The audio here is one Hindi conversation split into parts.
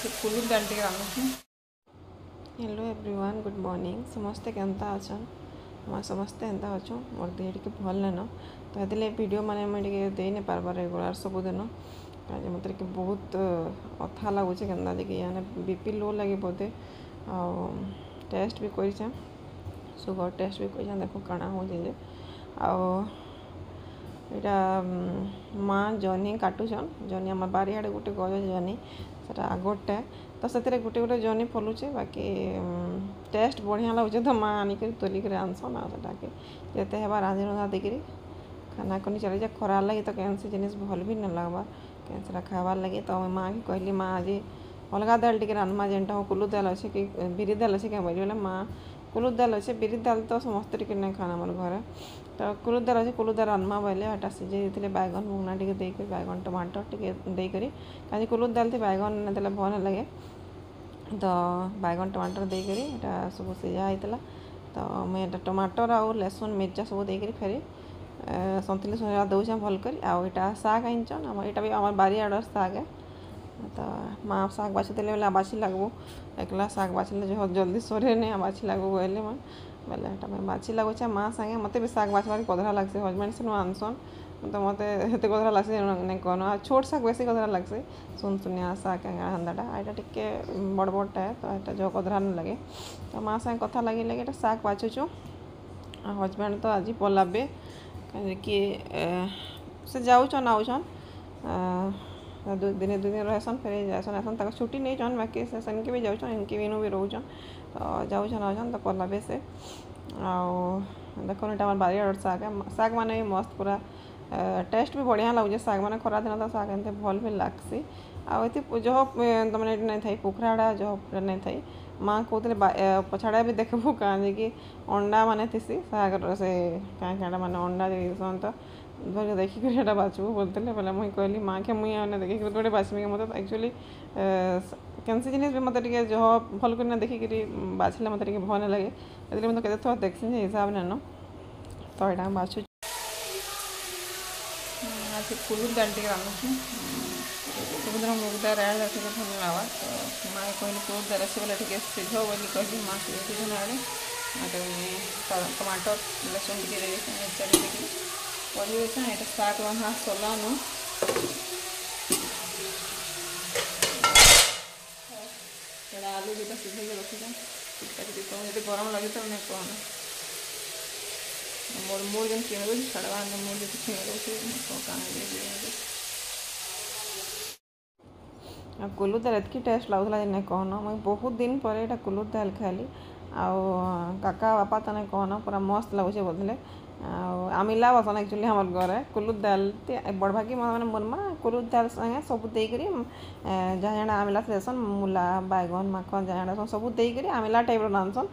से कुलुर डाल टे रांधुछु। Hello everyone, good morning. समस्ते केनता अछन? हम समस्ते एंता अच्छु। मोर देह टिके भल न तो हेतिले वीडियो माने मैं टिके दे ने पारबार रेगुलर सब दिन काजे मते के बहुत अथा लागुचे केनता देखि याने बीपी लो लगे बोते आ टेस्ट भी करि छ, शुगर टेस्ट भी करि छ। देखो काना हो जे आ एटा माँ जनी काटुछन। जनी हम बारी आड़े गोटे गज जनी सेटा आगोटे तो से गोटे गोटे जनी फलुचे। बाकी टेस्ट बढ़िया लगे तो माँ आनिक तोलिक आनसन आके जिते हेबा रांधि रुंधा देकर खाना कनी चली जा। खरार लगे तो कैंसी जिनिस भल भी न लगवा कैंसरा खाबार लगे तो माँ की कहली माँ आज अलग दाल टे रांधमा जेनटा कुलु दाल अच्छे कि बिरी दाल अच्छे क्या बोली माँ कुलु दाल अच्छे बिरी दाल तो समस्त टिके नहीं खाना मोर घर तो कुलु दाल अच्छे कुलु दाल रांधमा बोले हटा सिझे देते बैगन मुगना टे देकर बैगन टमाटर टे देकर कहीं कुलु दाल थी बैगन देले भल लगे तो बैगन टमाटर देकर यहाँ सब सिझा होता तो मुझे टमाटर आउ लहसुन मिर्चा सब देकर फेरी सन्तुलित सजा दौचे भल कर आटा शाग आनचन यहाँ भी आम बारी आड़ शाग तो माँ शाग बाछी देले बोले बाछी लगबो एकला शाग बाछले जो जल्दी सरे नहीं बाछी लगबो बोले मैं बोले हटा मैं बाछी लगुचे माँ संगे मत भी शाग बाछबार कदरा लगसे हजबैंड से आनसन तो मत हेते कदरा लगसे नहीं कहना छोट शाग बेसी कदरा लगसे सुन सुनिया शाग हंदाटा यहाँ टिके बड़ बड़टा है तो यहाँ जो कदरा न लगे तो माँ संगे कथा लगे लगे शाग बाछुचु। हजबैंड तो आज पलाबे कि से जाऊन आउन दिन रहसन फिर जासन आसन तक छुट्टी नहीं चन बाकी से इनके भी जाऊन इनके भी इनू भी रोचन तो जाऊन आउन तो पलाबे से आउ देखो यहाँ बारी आड़ शाग मैंने मस्त पूरा टेस्ट भी बढ़िया लगे शाग मैंने खरा दिन तो शाग एमती भल भी लगसी आती जो तुमने नहीं थी पोखराड़ा जो नहीं थी माँ कहते पछाड़ा भी देखबू कहाँ कि अंडा माने थी शाग से क्या मैंने अंडा देसन तो धर देखिक बाछबू बोलते बोले मुझे कहली माँ के मुझे देखिक गोटे बाछमी मत एक्चुअली कैंसी जिनिस भी मत जो भल कर देखिक बाछले मत भल लगे इसलिए मतलब केते थोड़ा देखसी हिसाब ने न तो यहाँ बाछु आज कुलुर डाल टे रांधुछु। सबुदिन मुग दाल राड़ दाल टे भल लगा तो माँ कहली कुलुर दाल अच्छे बोले टे सिझ बोली कहली माँ सिझ आड़े टमाटर लहसुन टे मिर्चा टे पड़ी ये शाग रहा सलान आलू दुटा सिझे रखी तो गरम लगे तो नहीं कहना मोर मोर जन किण छड़वा मोर जो किण कुलु दाल एतकी टेस्ट लगुला नहीं कहना मुझे बहुत दिन पर यहाँ कुलु दाल खाली आउ काका बापा तो नहीं कहना पूरा मस्त लगुचे बोलते आमिला बसन एक्चुअली हमारे घर कुलु दाल बड़ भागी मैंने मोर माँ कुलु दाल संगे सब देकर जहाँ जहाँ आमिला देसन मूला बैगन माखन जहाँ सब देकर आमिला टाइप रांधसन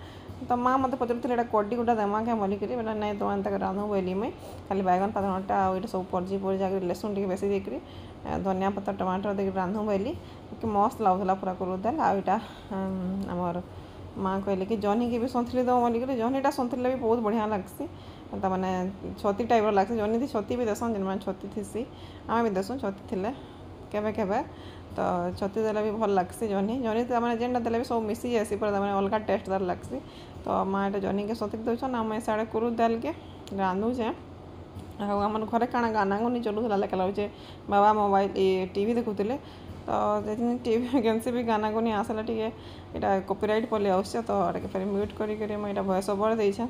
तो माँ मत पचार कड्डी गुटा देमा क्या बोलिक बोला नहीं तो तक रांधु बोली मुई खाली बैगन पातटा आठ सब परजी पड़ जाकर लहसुन टे बेसी देकर धनिया पत्ता टमाटर देकर रांधु बोली कि मस्त लगुला पूरा कुलु दाल आईटा आमर माँ कहले कि जनी के भी सन्तुली दो बोलिक जनीटा सन्तुली भी बहुत बढ़िया लगसी तो मैंने छती टाइप लगसी जनी थी छती भी देसन जिन छती थी आम भी देसुँ छती थे केवे केवे तो छती देले भी भल लगसी जनी जनी तो मैंने जेनटा देले भी सब मिसी जासी पूरा मैंने अलग टेस्ट दार लगसी तो माँ ये जनी के सती दौन आम साढ़े कुरु दाल के रांधुचे आम घर काଣା गाना गुनी चलूला लेखा लगे बाबा मोबाइल टीवी देखुले तो टीवी केनसी भी गाना गुनी आसला टे यहाँ कॉपीराइट पलि आस तो फिर म्यूट करी मुझे वॉइस ओवर देछे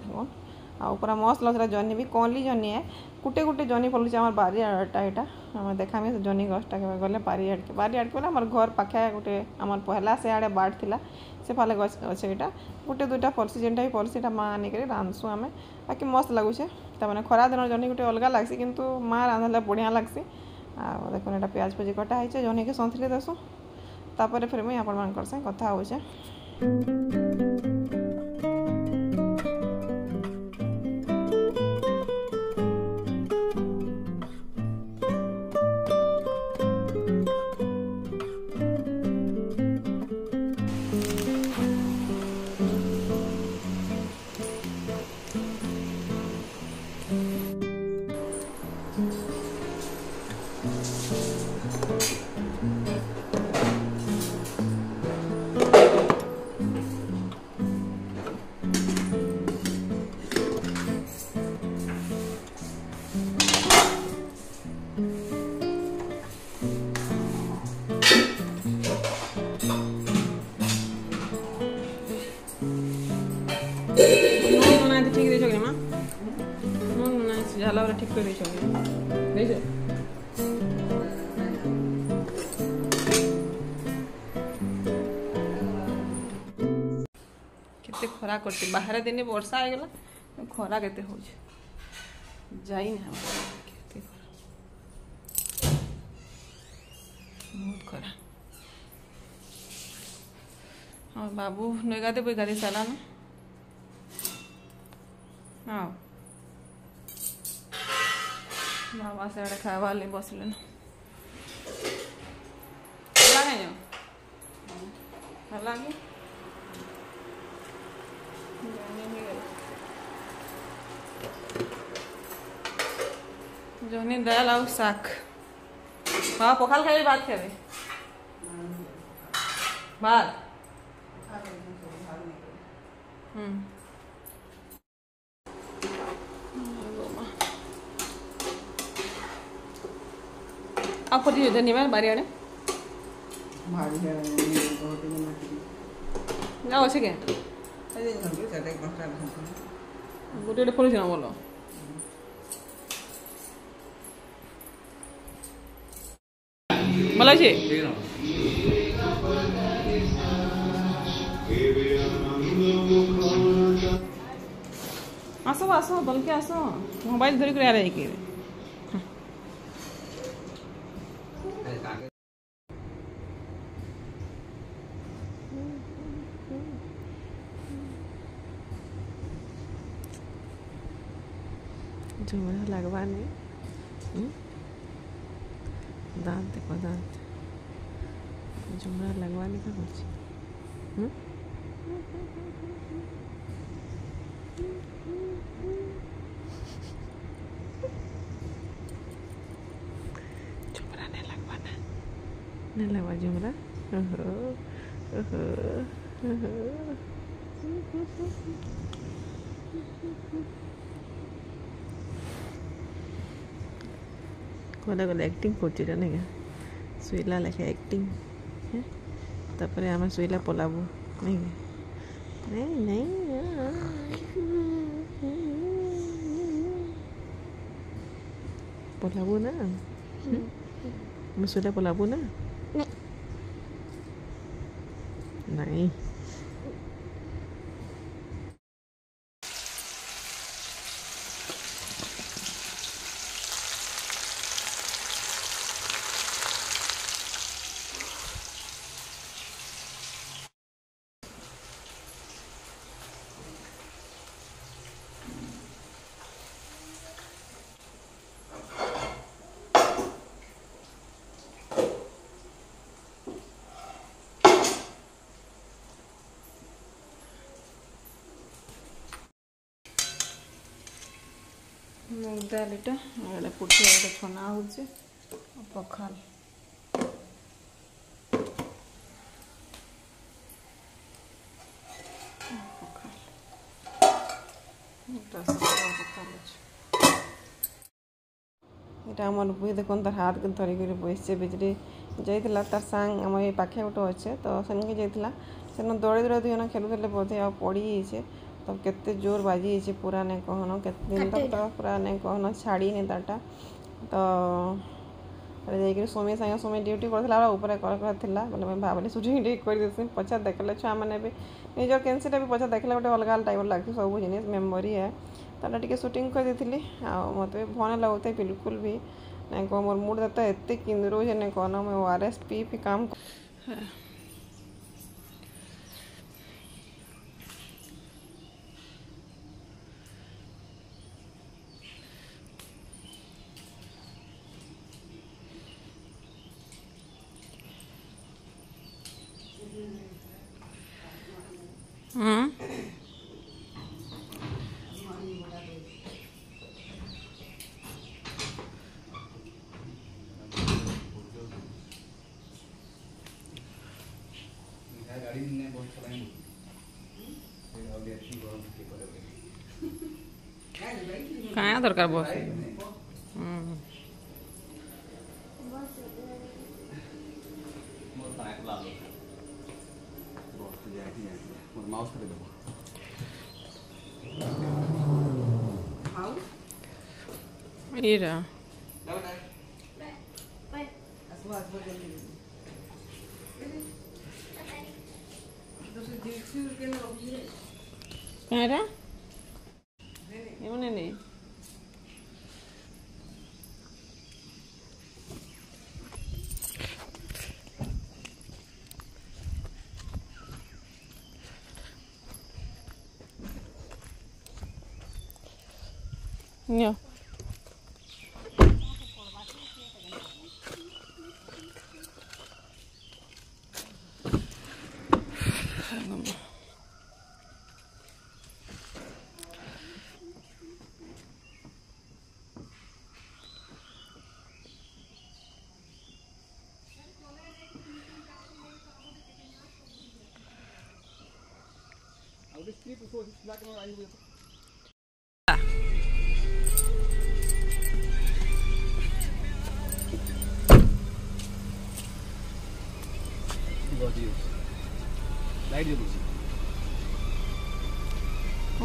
आ पूरा मस्त लगता जनी भी कौली जनी है गुटे गुटे जनी फलुचे आम बारी आड़टा यहाँ आम देखा जनी गछटा के गले बारी आड़के बोले आम घर पाखे गोटे आम पहला से आड़े बाट थिला से फाले गछ अच्छे यहाँ गोटे दुईटा फलसी जेनटा भी फलसी माँ आनिक रांधसु आम बाकी मस्त लगुचे तो मैंने खरा दिन जनी गोटे अलग लगसी किंतु माँ रांधले बढ़िया लगसी आ देखो यहाँ प्याज फुजी कटा है जनी के सन्तुली देसु तापर फिर मुझे आपण से कथा होचे। ठीक कर दे केते खरा करते बाहर दिन वर्षा आगला खरा केते हो जाई ना केते बहुत खरा हाँ बाबू नहीं गाते कोई गाड़ी चला ना हाँ बाबा से आड़े खावा ले बसले ना लगे जहनी दाल आउ शाक हाँ पखाल खाई भात खाए भात आपको दी धन्यवाद बारी आड़े जाओ अच्छे क्या गोटे फल ना बोलो भल अच्छे आस आस बल्कि आस मोबाइल धरिक आ रही कि झुमरा लगवाने दांत देखो दांत झुमरा लगवाने का कुछ झुमरा नहीं लगवाना नहीं लगवा झुमरा गला गला एक्टिंग करती जाने क्या शुइला लेखे एक्टिंग है तापर आम शुइला पलाबू नहीं नहीं नहीं पलाबू ना मैं शुइला पलाबू ना नहीं मुग दालटा पुठिया गोटे छना हो पखाल এটা আমার বুঝে দেখুন তার হাত কিন্তু ধরি করে বসছে বিজলি যাইছিলা তার সাং আমার এই পাখে গোটে অছে তো সেনকে যাইছিলা সেন দৌড়ি দৌড়ি দুই জন খেলুলে বোধে আর পড়ি যাইছে তো কেতে জোর বাজি যাইছে পুরা নাই कहन केते दिन तक तो पूरा नहीं कहन छाड़ी नहीं ताटा तो अरे जाइए सोमी संगे सोमी ड्यूटी करथिला ऊपर करथिला बोले मैं भाबले शूटिंग डी कर देसी पछा देखले छुआ माने भी निजर कैंसिटा भी पछा देखले गोटे अलग टाइप लागथि सब जिनिस मेमोरी है ताटा टिके शूटिंग कर देथिली आ मते भन लागते बिल्कुल भी नहीं कह मोर मूड देता एते किंदरो जे नहीं कहना मैं ओआरएस पी काम क्या दरकार बस एरा कहाँ एमने नहीं No.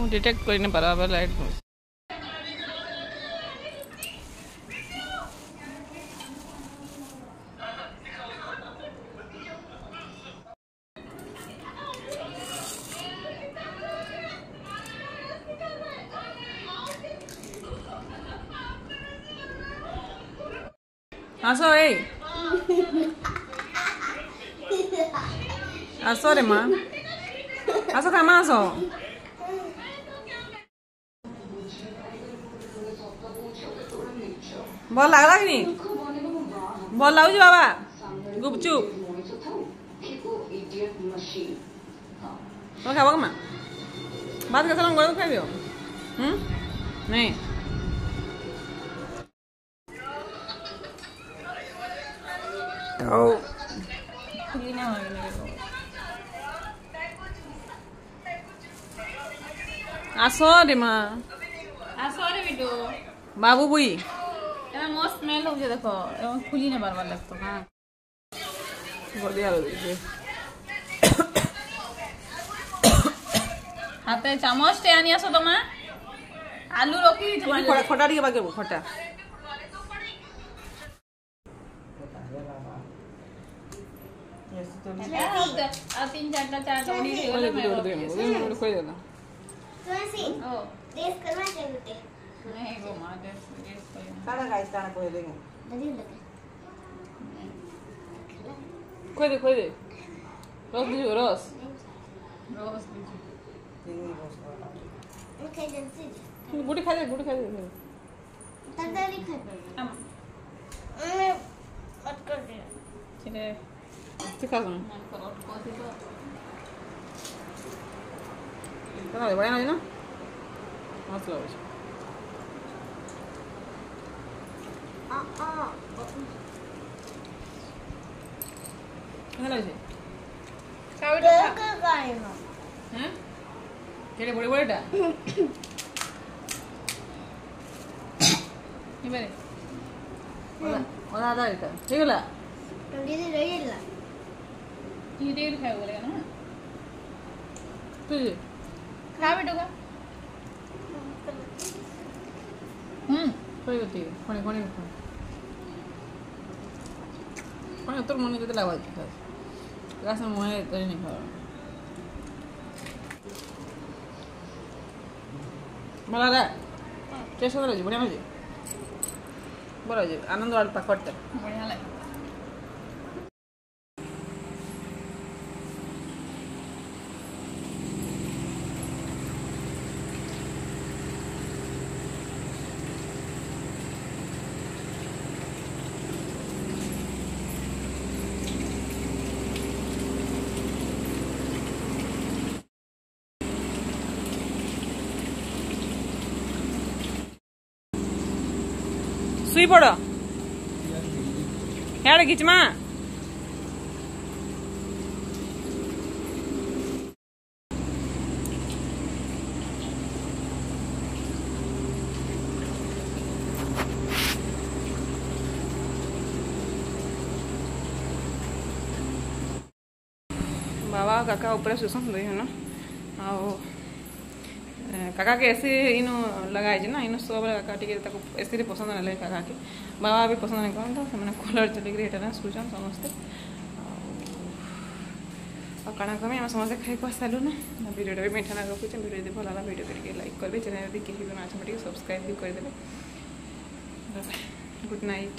डिटेक्ट करने बराबर लाइट आसो ए आसो रे माँ आसो काम आसो भल लगला कि नहीं भल लगुच बाबा गुपचुप तुम खाब माँ भात कैसे गोड़ खाइ नहीं आसो रे माँ आसो रे बिटू बाबू बुई मस्त स्मेल हो जाए देखो खुली नहीं बार लगता हाँ बढ़िया हाथे चामच टे आनी आसो तुम आलू रखी खटा टे बाकी खटा तीन चार नहीं वो मां सारा गाइस ताना कोई देंगे कोई दे रोस दीजिए रोस ओके जल्दी गुड़ी खा दे तरकारी खा मैं मत कर दे ठीक है सिखा दूं तो बड़ा ना मस्त लगे लगे केड़े बड़े बड़ेटा इबारे ओदा आदा इटा ठीक होला तंदीदी रहिला ये खाए बोलेगा ना तुझे खा बेटूगा कोई होती है कोने तो मन के लावा गास में मोहे तो नहीं खा मला रे टेस्ट होता है बढ़िया मजे बड़ा जी आनंद वाला पकड़ते बढ़िया लगे सुई पड़ो यार खिचमा बाबा काका ऊपर सुसन दे ना काका के एसी इनो लगाई ना इनो सब काका टिके एसी पसंद ना काका के बाबा भी पसंद नहीं करते तो मैंने कूलर चलिक यहाँ शुचन समस्ते कण कमी आम समस्त खाई खुआ सारू ना वीडियो भी मीठा ना रखुचे वीडियो यदि भल लगा वीडियो को लाइक करेंगे चैनल यदि कहीं भी ना सब्सक्राइब भी करदे गुड नाइट।